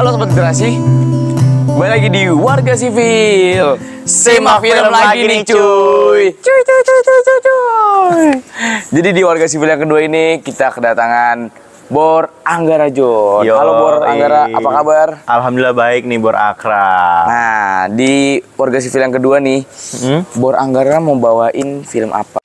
Halo Sobat Generasi, kembali lagi di Warga Sivil. Simak film lagi nih cuy. Jadi di Warga Sivil yang kedua ini kita kedatangan Bor Anggara Jon. Halo Bor Anggara, apa kabar? Alhamdulillah baik nih Bor Akrab. Nah, di Warga Sivil yang kedua nih, Bor Anggara mau bawain film apa?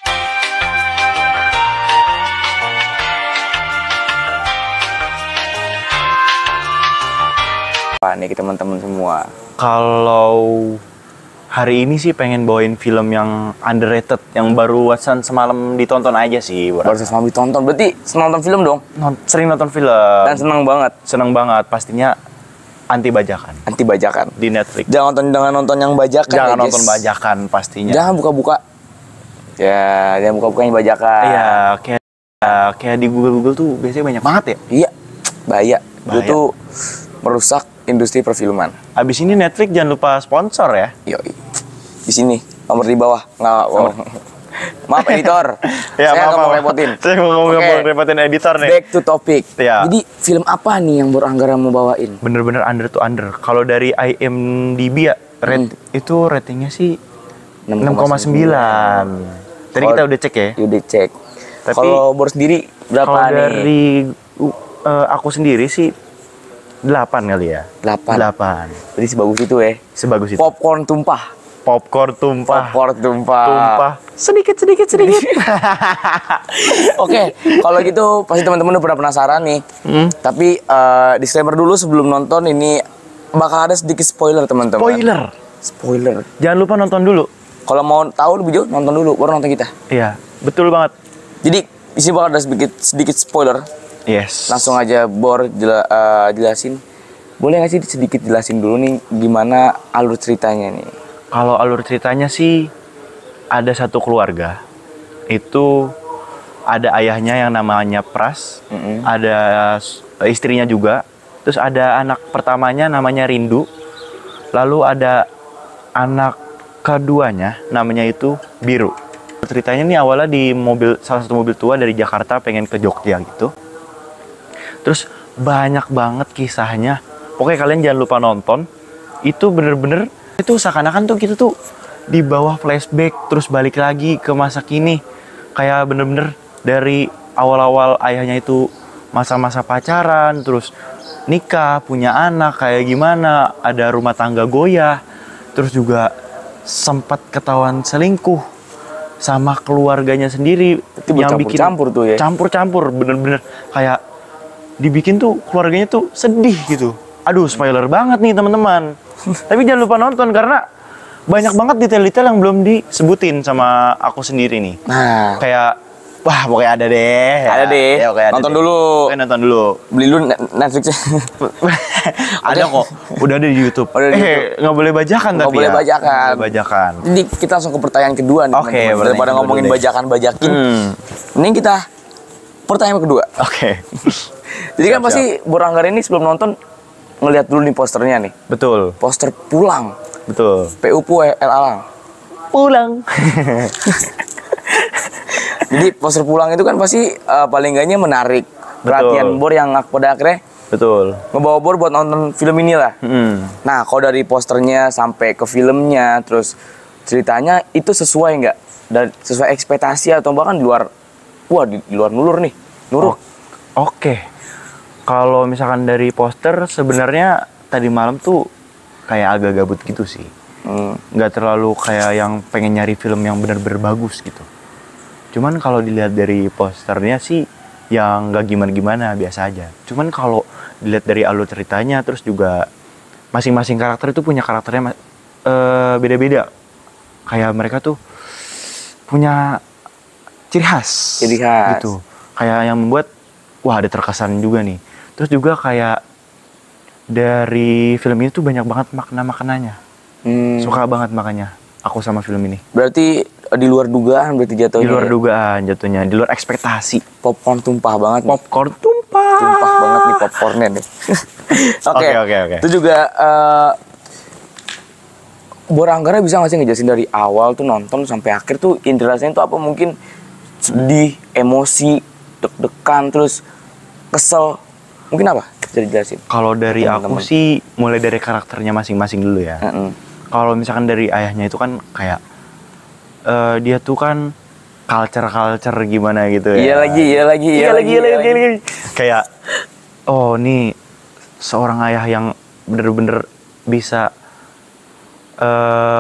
Nih ke teman-teman semua. Kalau hari ini sih pengen bawain film yang underrated, yang baru semalam ditonton aja sih. Baru semalam ditonton, berarti nonton film dong? Sering nonton film. Dan senang banget. Senang banget, pastinya anti bajakan. Anti bajakan. Di Netflix. Jangan nonton yang bajakan. Jangan nonton bajakan pastinya. Jangan buka-buka. Ya, jangan buka-buka yang bajakan. Iya, kayak di Google tuh biasanya banyak banget ya. Iya, bahaya. Itu tuh merusak industri perfilman. Abis ini Netflix jangan lupa sponsor ya. Yoi. Di sini nomor di bawah. Nggak, wow. Maaf editor. Ya, saya nggak mau repotin. Saya mau repotin editor nih. Back to topic. Ya. Jadi film apa nih yang Bor Anggara mau bawain? Bener-bener under to under. Kalau dari IMDb ya, itu ratingnya sih 6,9. Tadi kita udah cek ya. Udah cek. Tapi kalau Bor sendiri berapa kalau nih? dari aku sendiri sih 8 kali ya. 8. Jadi sebagus itu ya. Sebagus itu. Popcorn tumpah. Popcorn tumpah. Sedikit. Oke, kalau gitu pasti teman-teman udah pernah penasaran nih. Tapi disclaimer dulu sebelum nonton, ini bakal ada sedikit spoiler teman-teman. Spoiler. Jangan lupa nonton dulu. Kalau mau tahu lebih jauh nonton dulu, baru nonton kita. Iya, betul banget. Jadi di sini bakal ada sedikit spoiler. Yes. Langsung aja Bor jelasin. Boleh nggak sih sedikit jelasin dulu nih gimana alur ceritanya nih? Kalau alur ceritanya sih ada satu keluarga. Itu ada ayahnya yang namanya Pras, ada istrinya juga. Terus ada anak pertamanya namanya Rindu. Lalu ada anak keduanya namanya itu Biru. Ceritanya nih awalnya di salah satu mobil tua dari Jakarta pengen ke Jogja gitu. Terus banyak banget kisahnya. Pokoknya kalian jangan lupa nonton. Itu bener-bener, itu seakan-akan tuh kita tuh di bawah flashback, terus balik lagi ke masa kini. Kayak bener-bener dari awal-awal ayahnya itu masa-masa pacaran, terus nikah, punya anak, kayak gimana, ada rumah tangga goyah. Terus juga sempat ketahuan selingkuh sama keluarganya sendiri. Itu yang bikin campur tuh ya. Campur-campur, bener-bener kayak dibikin tuh keluarganya tuh sedih gitu. Aduh, spoiler banget nih teman-teman. Tapi jangan lupa nonton karena banyak banget detail-detail yang belum disebutin sama aku sendiri nih. Nah, kayak wah, pokoknya ada deh. Ada deh. Ya, nonton dulu. Oke, nonton dulu. Beli dulu Netflixnya. Ada kok. Udah ada di YouTube. Nggak boleh bajakan tapi nggak boleh bajakan. Bajakan. Jadi kita langsung ke pertanyaan kedua nih. Oke, daripada ngomongin bajakan-bajakin. Mending kita pertanyaan kedua. Oke. Jadi kan pasti Bor Anggara ini sebelum nonton ngelihat dulu nih posternya nih. Betul. Poster Pulang. Betul. PUPU L Alang. Pulang. Jadi poster Pulang itu kan pasti paling enggaknya menarik perhatian Bor yang pada akhirnya ngebawa Bor buat nonton film ini lah. Nah, kalau dari posternya sampai ke filmnya, terus ceritanya itu sesuai nggak? Dan sesuai ekspektasi atau bahkan di luar nulur nih. Nuruk. Oke. Kalau misalkan dari poster sebenarnya tadi malam tuh kayak agak gabut gitu sih. Nggak terlalu kayak yang pengen nyari film yang benar-benar bagus gitu. Cuman kalau dilihat dari posternya sih yang nggak gimana-gimana, biasa aja. Cuman kalau dilihat dari alur ceritanya, terus juga masing-masing karakter itu punya karakternya beda-beda. Kayak mereka tuh punya ciri khas. Gitu. Kayak yang membuat wah, ada terkesan juga nih. Terus juga kayak dari film ini tuh banyak banget makna-maknanya. Suka banget makanya aku sama film ini. Berarti di luar dugaan berarti jatuhnya. Di luar dugaan jatuhnya, di luar ekspektasi. Popcorn tumpah banget. Popcorn tumpah. Tumpah banget nih popcornnya nih. Oke. Itu juga Bor Anggara bisa nggak sih ngejelasin dari awal tuh nonton sampai akhir tuh indirasanya tuh apa? Mungkin sedih, emosi, deg-degan, terus kesel. Mungkin apa? Bisa dijelasin. Kalau dari aku sih mulai dari karakternya masing-masing dulu ya. Kalau misalkan dari ayahnya itu kan kayak dia tuh kan culture gimana gitu ya. Iya lagi. Kayak oh nih seorang ayah yang bener-bener bisa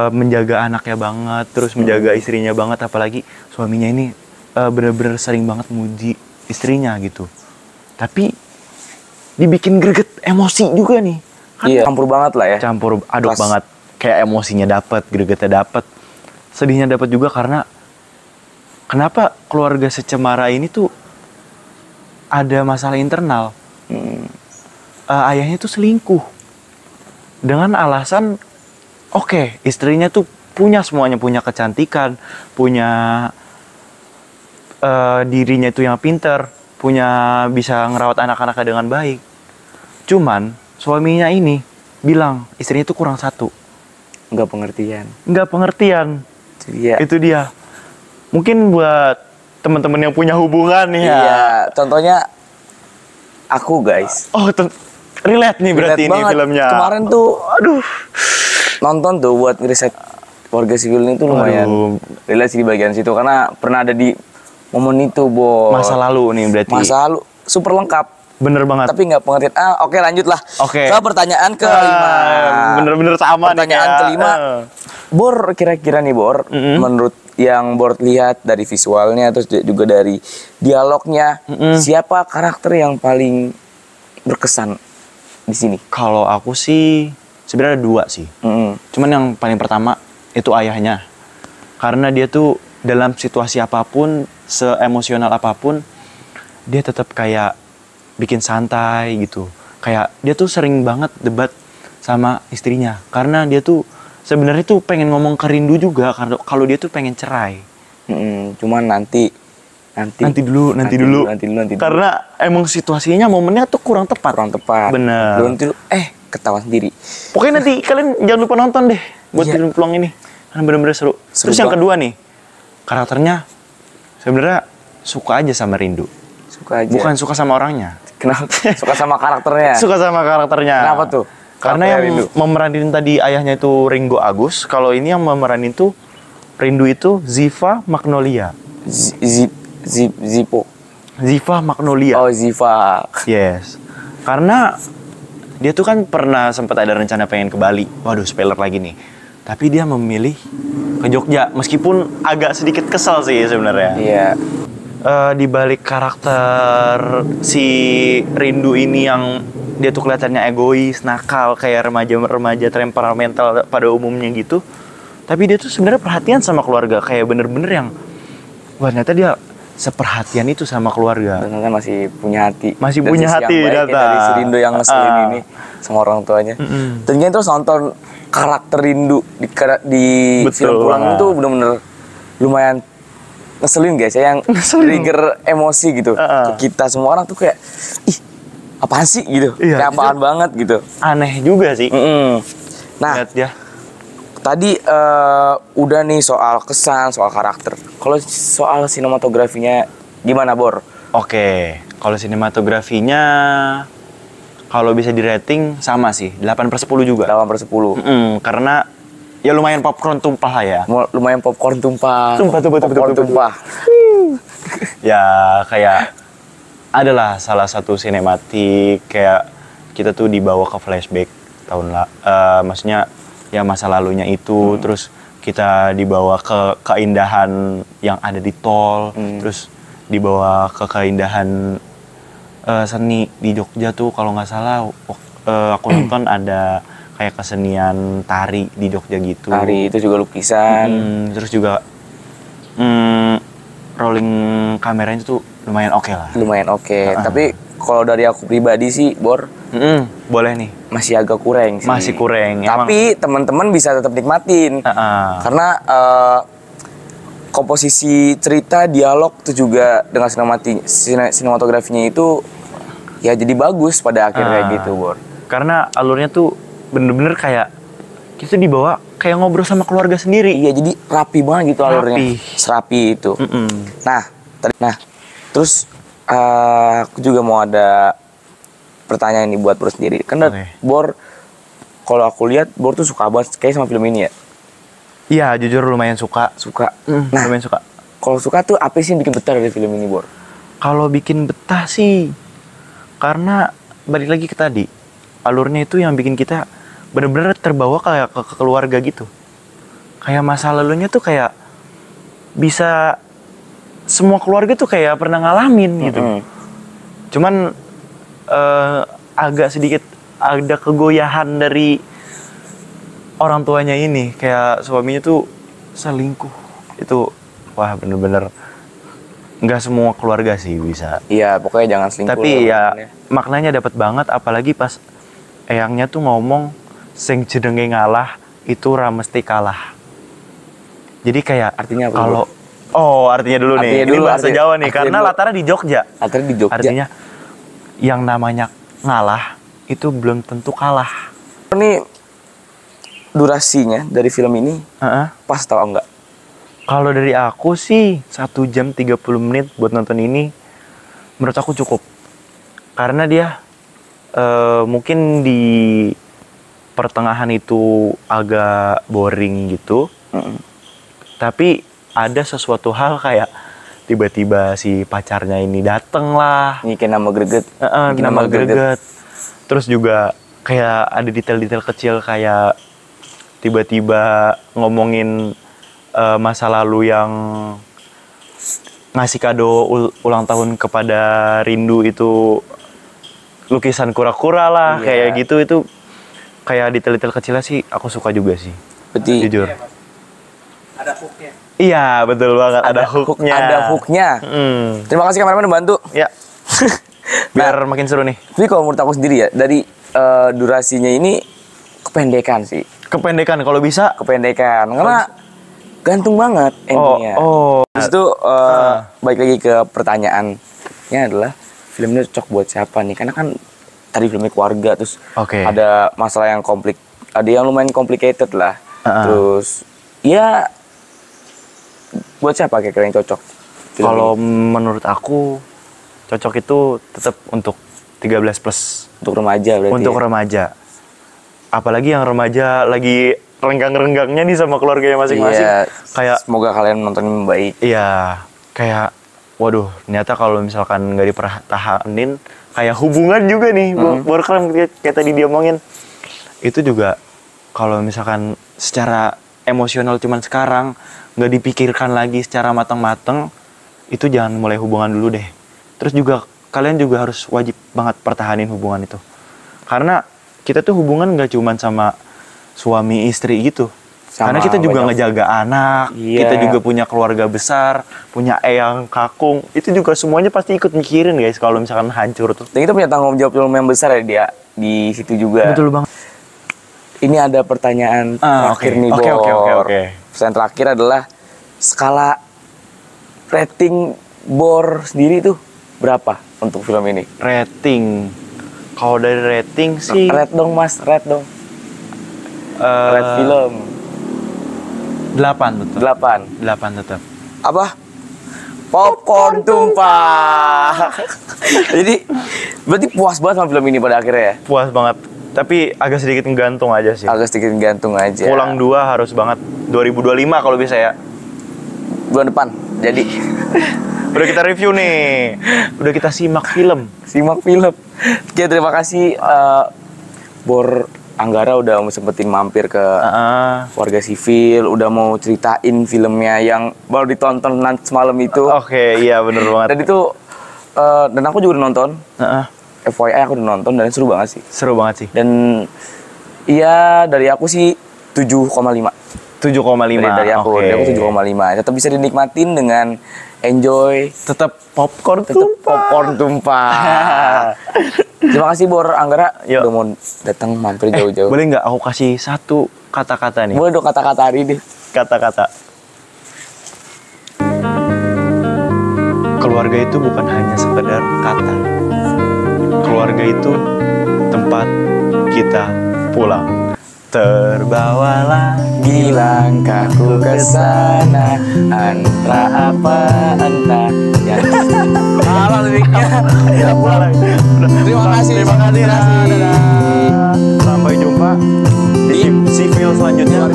menjaga anaknya banget, terus menjaga istrinya banget, apalagi suaminya ini bener-bener sering banget muji istrinya gitu. Tapi dibikin greget emosi juga nih. Kan iya, campur banget lah ya. Campur aduk banget. Kayak emosinya dapat, gregetnya dapat, sedihnya dapat juga karena kenapa keluarga secemara ini tuh ada masalah internal. Ayahnya tuh selingkuh dengan alasan istrinya tuh punya semuanya, punya kecantikan, punya dirinya itu yang pinter, punya bisa ngerawat anak-anaknya dengan baik. Cuman suaminya ini bilang istrinya itu kurang satu. Nggak pengertian. Itu dia. Mungkin buat teman-teman yang punya hubungan nih ya. Iya, contohnya aku guys. Oh, relate nih berarti ini filmnya. Kemarin tuh, nonton tuh buat ngeriset keluarga sipil ini tuh lumayan relate sih di bagian situ karena pernah ada di momen itu, Bos. Masa lalu nih berarti. Masa lalu super lengkap. Bener banget. Tapi nggak pengertian. Oke, lanjutlah. Oke. Ke pertanyaan kelima. Bener-bener sama pertanyaan nih. Kelima. Bor, kira-kira nih Bor, menurut yang Bor lihat dari visualnya terus juga dari dialognya, siapa karakter yang paling berkesan di sini? Kalau aku sih sebenarnya ada dua sih. Cuman yang paling pertama itu ayahnya. Karena dia tuh dalam situasi apapun, seemosional apapun, dia tetap kayak bikin santai gitu. Kayak dia tuh sering banget debat sama istrinya. Karena dia tuh sebenarnya tuh pengen ngomong ke Rindu juga kalau dia tuh pengen cerai. Cuman nanti dulu. Karena emang situasinya momennya tuh kurang tepat. Bener. Belum tidur, ketawa sendiri. Pokoknya nanti kalian jangan lupa nonton deh buat film peluang ini. Karena bener-bener seru. Terus yang kedua nih, karakternya sebenarnya suka aja sama Rindu. Suka aja. Bukan suka sama orangnya. Kenapa? Suka sama karakternya. Suka sama karakternya. Kenapa tuh? Karena yang memeranin tadi ayahnya itu Ringo Agus, kalau ini yang memeranin tuh Rindu itu Ziva Magnolia. Ziva Magnolia. Oh, Ziva. Yes. Karena dia tuh kan pernah sempat ada rencana pengen ke Bali. Waduh, spoiler lagi nih. Tapi dia memilih ke Jogja, meskipun agak sedikit kesal sih sebenarnya. Iya. Di balik karakter si Rindu ini yang dia tuh kelihatannya egois, nakal, kayak remaja-remaja temperamental pada umumnya gitu. Tapi dia tuh sebenarnya perhatian sama keluarga, kayak bener-bener yang ternyata dia seperhatian itu sama keluarga. Ternyata masih punya hati. Masih punya hati dari si Rindu yang ngeselin ini sama orang tuanya. Ternyata terus nonton karakter Rindu di film Pulang itu bener-bener lumayan ngeselin guys ya, yang trigger emosi gitu ke kita semua orang tuh kayak apaan sih gitu, kayak apaan banget gitu, aneh juga sih. Nah tadi udah nih soal kesan, soal karakter. Kalau soal sinematografinya gimana Bor? Oke, kalau sinematografinya kalau bisa di rating sama sih 8/10 juga. 8/10. Karena ya lumayan popcorn tumpah lah ya. Lumayan popcorn tumpah. Tumpah. Ya kayak adalah salah satu sinematik kayak kita tuh dibawa ke flashback maksudnya ya masa lalunya itu, terus kita dibawa ke keindahan yang ada di tol, terus dibawa ke keindahan seni di Jogja tuh kalau nggak salah aku nonton ada kayak kesenian tari di Jogja gitu. Tari itu juga lukisan. Terus juga rolling kameranya tuh lumayan oke lah. Lumayan oke. Tapi kalau dari aku pribadi sih, Bor, boleh nih. Masih agak kurang sih. Masih kurang. Tapi teman-teman bisa tetap nikmatin. Karena komposisi cerita, dialog itu juga dengan sinematografinya itu ya jadi bagus pada akhirnya gitu, Bor. Karena alurnya tuh bener-bener kayak kita dibawa kayak ngobrol sama keluarga sendiri. Iya, jadi rapi banget gitu alurnya. Serapi itu. Nah, terus aku juga mau ada pertanyaan ini buat Bor sendiri. Kan Bor, kalau aku lihat Bor tuh suka banget kayak sama film ini ya. Iya, jujur lumayan suka. Nah, lumayan suka. Kalau suka tuh apa sih yang bikin betah dari film ini, Bor? Kalau bikin betah sih, karena balik lagi ke tadi, alurnya itu yang bikin kita bener-bener terbawa kayak ke keluarga gitu. Kayak masa lalunya tuh kayak bisa semua keluarga tuh kayak pernah ngalamin gitu. Cuman agak sedikit ada kegoyahan dari orang tuanya ini, kayak suaminya tuh selingkuh. Itu wah bener-bener nggak semua keluarga sih bisa. Iya, pokoknya jangan selingkuh. Tapi ya maknanya dapat banget, apalagi pas eyangnya tuh ngomong sing jenenge ngalah itu ra mesti kalah. Jadi kayak artinya apa? Kalau artinya dulu nih. Ini bahasa Jawa nih, karena latarnya di Jogja. Latarnya di Jogja. Artinya yang namanya ngalah itu belum tentu kalah. Ini durasinya dari film ini pas tau enggak? Kalau dari aku sih 1 jam 30 menit buat nonton ini menurut aku cukup. Karena dia mungkin di pertengahan itu agak boring gitu. Tapi ada sesuatu hal kayak tiba-tiba si pacarnya ini dateng lah. Bikin nama greget. Bikin nama greget. Terus juga kayak ada detail-detail kecil kayak tiba-tiba ngomongin masa lalu yang ngasih kado ulang tahun kepada Rindu itu lukisan kura-kura lah, kayak gitu. Itu kayak detail-detail kecilnya sih aku suka juga sih. Betul. Jujur. Ada hooknya. Iya, betul banget. Ada hooknya. Ada hooknya. Terima kasih kameramen bantu. Ya. Biar makin seru nih. Tapi kalau menurut aku sendiri ya, dari durasinya ini kependekan sih. Kependekan kalau bisa. Kependekan. Karena gantung banget endingnya. Terus itu balik lagi ke pertanyaannya adalah film ini cocok buat siapa nih? Karena kan tadi filmnya keluarga, terus ada masalah yang ada yang lumayan complicated lah. Terus ya buat siapa kira-kira yang cocok? Kalau menurut aku cocok itu tetap untuk 13 plus. Untuk remaja berarti. Untuk remaja. Apalagi yang remaja lagi renggang-renggangnya nih sama keluarganya masing-masing. Iya, kayak semoga kalian nonton baik. Iya, kayak waduh, ternyata kalau misalkan nggak dipertahanin kayak hubungan juga nih, berkelam kayak tadi dia omongin. Itu juga kalau misalkan secara emosional cuman sekarang nggak dipikirkan lagi secara matang-matang, itu jangan mulai hubungan dulu deh. Terus juga kalian juga harus wajib banget pertahanin hubungan itu. Karena kita tuh hubungan nggak cuman sama suami istri gitu. Karena kita juga ngejaga anak, kita juga punya keluarga besar, punya eyang kakung. Itu juga semuanya pasti ikut mikirin guys kalau misalkan hancur tuh. Dan kita punya tanggung jawab yang besar ya dia di situ juga. Betul banget. Ini ada pertanyaan terakhir nih, Bor. Oke. Pertanyaan terakhir adalah skala rating Bor sendiri tuh berapa untuk film ini? Rating. Kalau dari rating sih. Red dong mas, red dong. Red film. 8 tetap. 8 tetap. Apa? Popcorn tumpah. Jadi berarti puas banget sama film ini pada akhirnya ya? Puas banget. Tapi agak sedikit gantung aja sih. Agak sedikit gantung aja. Pulang 2 harus banget 2025 kalau bisa ya. Bulan depan. Jadi udah kita review nih. Udah kita simak film. Oke, terima kasih Bor Anggara udah sempetin mampir ke Warga Sivil, udah mau ceritain filmnya yang baru ditonton nanti semalam itu. Oke, iya bener banget. Dan itu dan aku juga udah nonton. FYI aku udah nonton dan seru banget sih. Seru banget sih. Dan iya dari aku sih 7,5. 7,5. Dari aku 7,5. Tetap bisa dinikmatin dengan enjoy. Tetap popcorn tumpah. Terima kasih Bor Anggara udah mau datang mampir jauh-jauh. Boleh nggak aku kasih satu kata-kata nih? Boleh dong kata-kata hari ini. Kata-kata. Keluarga itu bukan hanya sekedar kata. Keluarga itu tempat kita pulang. Terbawalah Di langkahku ke sana, antara apa entah yang salah liriknya. Ya pulang. Terima kasih. Terima kasih. Dadah. Sampai jumpa di sivil selanjutnya.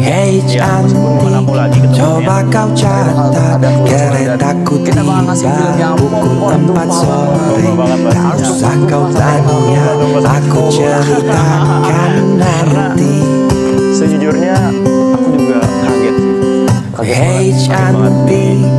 Hei cantik, coba kau catat keretaku tiba pukul 4 sore. Tak usah kau tanya, aku ceritakan nanti. Sejujurnya aku juga kaget sih. Hei cantik,